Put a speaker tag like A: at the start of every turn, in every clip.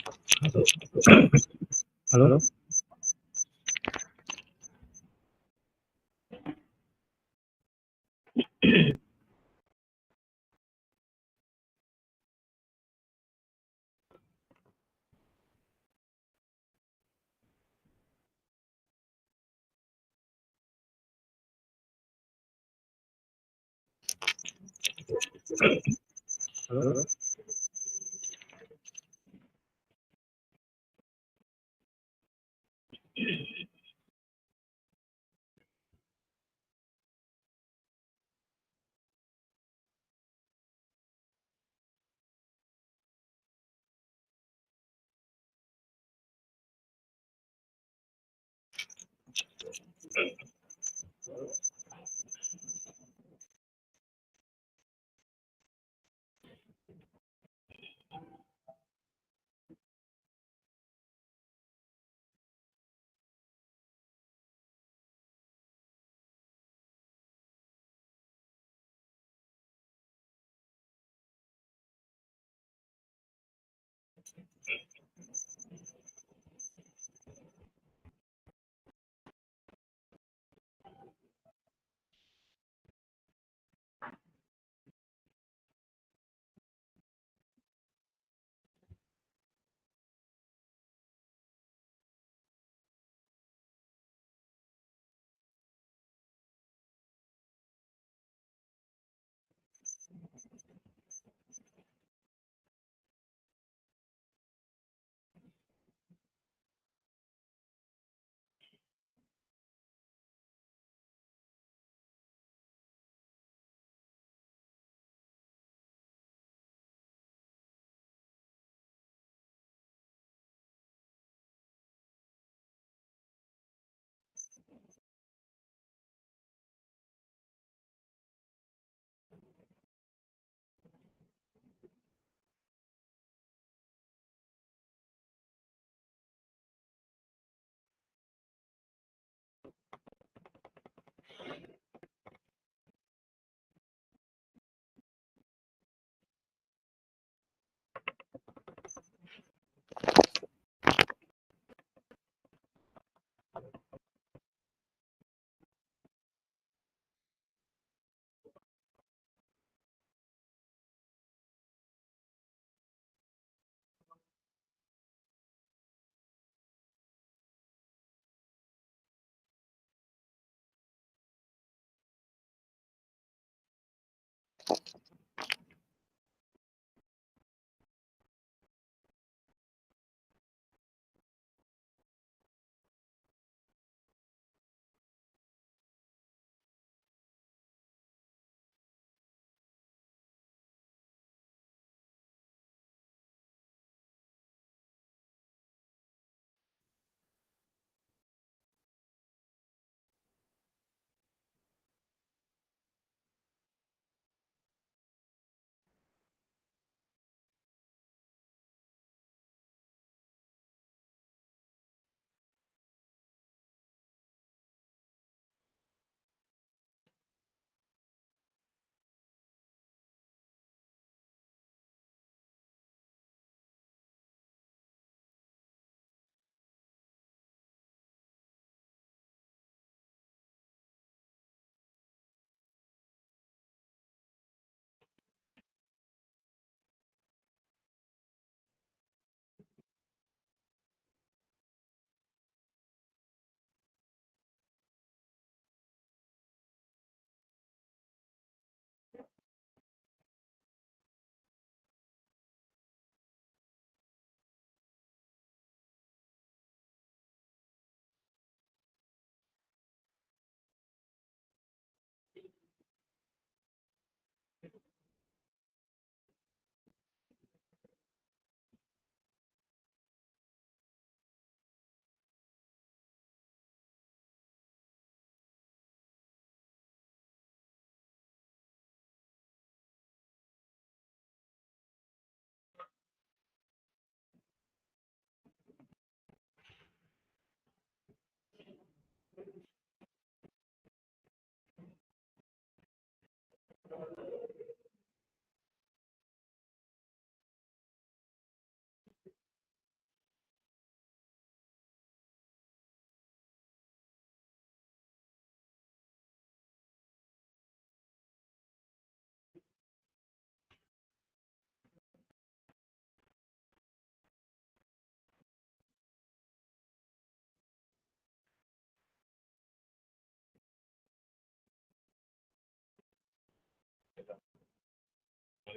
A: Hello. Hello.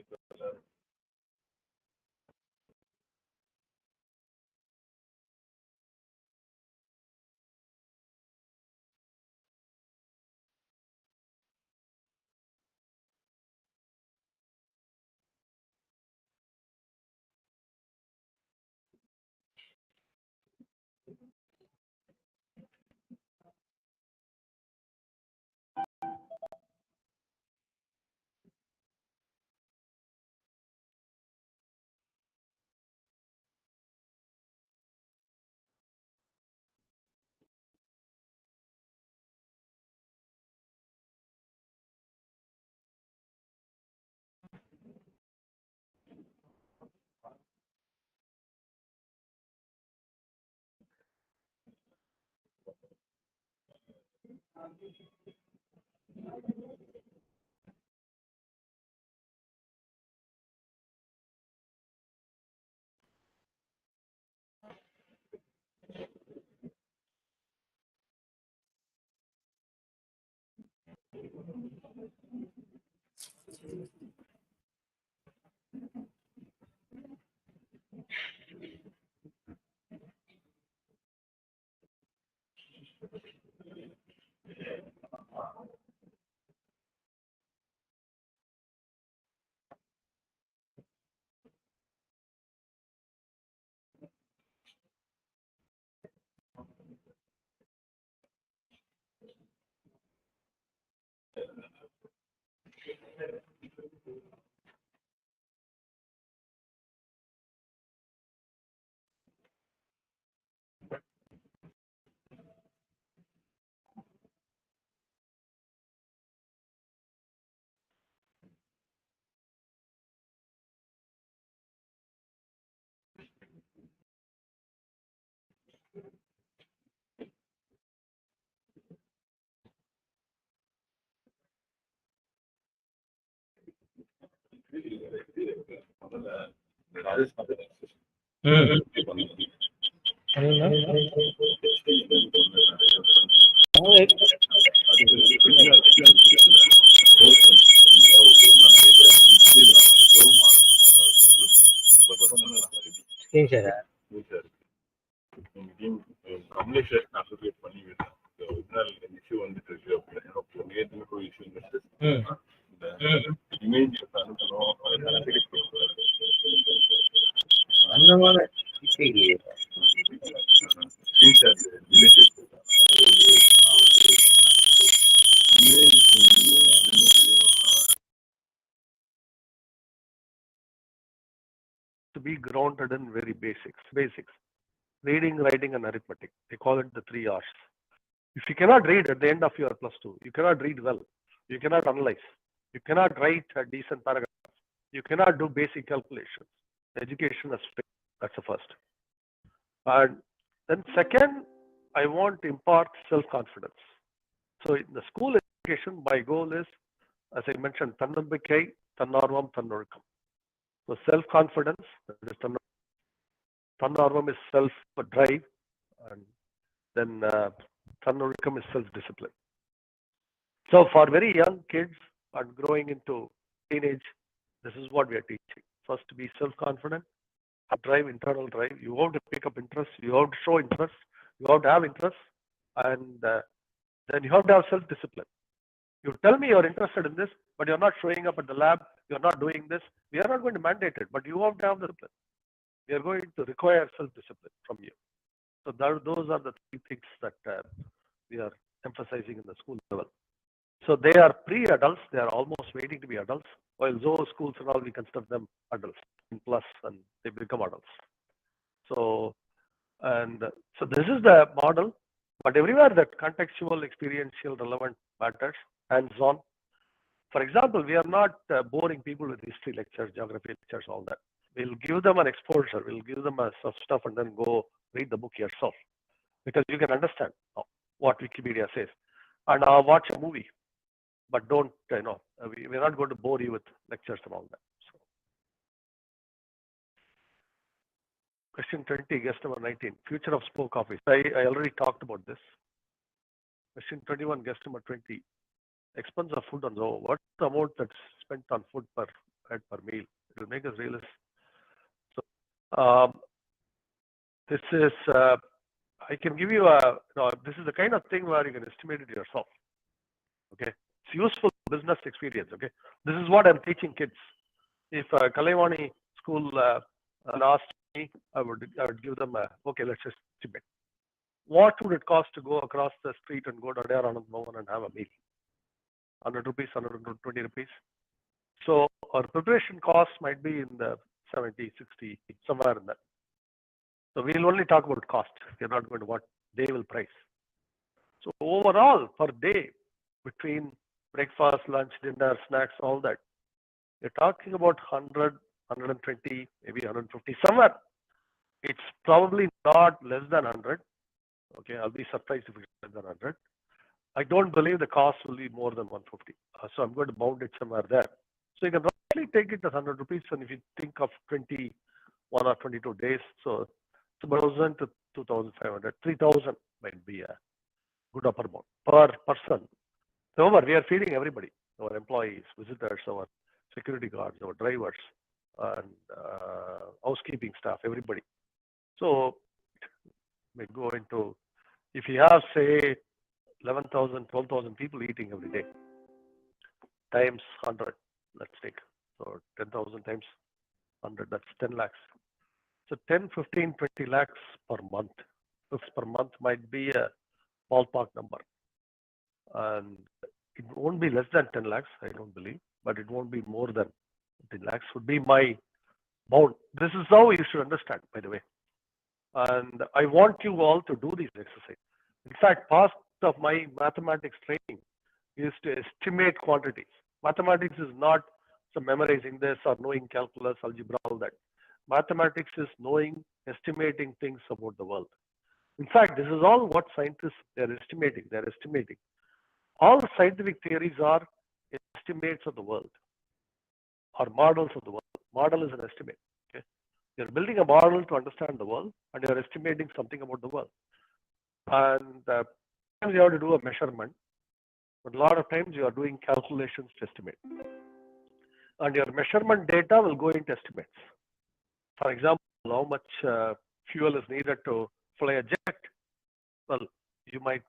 A: To be grounded in very basics. Reading, writing, and arithmetic. They call it the 3 R's. If you cannot read at the end of your +2, you cannot read well, you cannot analyze, you cannot write a decent paragraph, you cannot do basic calculations. Education is failed. That's the first. And then second, I want to impart self-confidence. So in the school education, my goal is, as I mentioned, Tannambikkai, Tannarvam, Tannozhukam. So self-confidence, that is Tannarvam is self-drive, and then Tannozhukam is self-discipline. So for very young kids and growing into teenage, this is what we are teaching. First, to be self-confident, drive, internal drive. You have to pick up interest, you have to show interest, you have to have interest, and then you have to have self-discipline. You tell me you're interested in this, but you're not showing up at the lab, you're not doing this. We are not going to mandate it, but you have to have the discipline. We are going to require self-discipline from you. So those are the 3 things that we are emphasizing in the school level. So they are pre-adults, they are almost waiting to be adults, while Zoho schools and all, we consider them adults in plus, and they become adults. So this is the model, but everywhere that contextual, experiential, relevant matters, hands-on. For example, we are not boring people with history lectures, geography lectures, all that. We'll give them an exposure, we'll give them some stuff, and then go read the book yourself, because you can understand what Wikipedia says. And watch a movie, but don't, we're not going to bore you with lectures and all that. So. Question 20, guest number 19, future of spoke office. I already talked about this. Question 21, guest number 20, expense of food on Zoho. What's the amount that's spent on food per add per meal. It will make us realize. So this is, I can give you this is the kind of thing where you can estimate it yourself. Okay, it's useful business experience. Okay, this is what I'm teaching kids. If Kalaivani school asked me, I would give them okay, let's just estimate. What would it cost to go across the street and go to Adayar Anand Bhavan and have a meal? 100 rupees, 120 rupees. So our preparation cost might be in the 70, 60, somewhere in that. So we'll only talk about cost. We're not going to what they will price. So overall, per day, between breakfast, lunch, dinner, snacks, all that, you're talking about 100, 120, maybe 150, somewhere. It's probably not less than 100. Okay, I'll be surprised if it's less than 100. I don't believe the cost will be more than 150. So I'm going to bound it somewhere there. So you can roughly take it as 100 rupees. And if you think of 21 or 22 days, so it's about 1,000 to 2,500, 3,000 might be a good upper bound per person. Remember, we are feeding everybody, our employees, visitors, our security guards, our drivers, and housekeeping staff, everybody. So we go into, if you have, say, 11,000, 12,000 people eating every day, times 100, let's take. So 10,000 times 100, that's 10 lakhs. So 10, 15, 20 lakhs per month. Per month might be a ballpark number. And it won't be less than 10 lakhs, I don't believe, but it won't be more than 10 lakhs would be my bound. This is how you should understand, by the way. And I want you all to do this exercise. In fact, part of my mathematics training is to estimate quantities. Mathematics is not some memorizing this or knowing calculus, algebra, all that. Mathematics is knowing, estimating things about the world. In fact, this is all what scientists, they're estimating. All scientific theories are estimates of the world or models of the world. Model is an estimate. Okay? You're building a model to understand the world and you're estimating something about the world. And sometimes you have to do a measurement, but a lot of times you are doing calculations to estimate. And your measurement data will go into estimates. For example, how much fuel is needed to fly a jet? Well, you might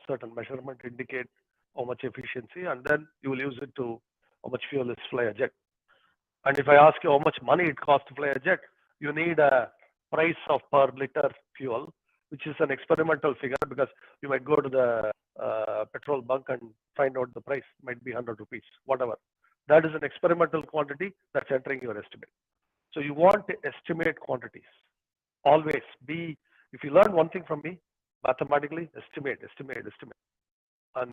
A: certain measurement indicate how much efficiency, and then you will use it to how much fuel is fly a jet. And if I ask you how much money it costs to fly a jet, you need a price of per liter fuel, which is an experimental figure because you might go to the petrol bunk and find out the price might be 100 rupees, whatever. That is an experimental quantity that's entering your estimate. So you want to estimate quantities. Always be, if you learn one thing from me, mathematically, estimate. And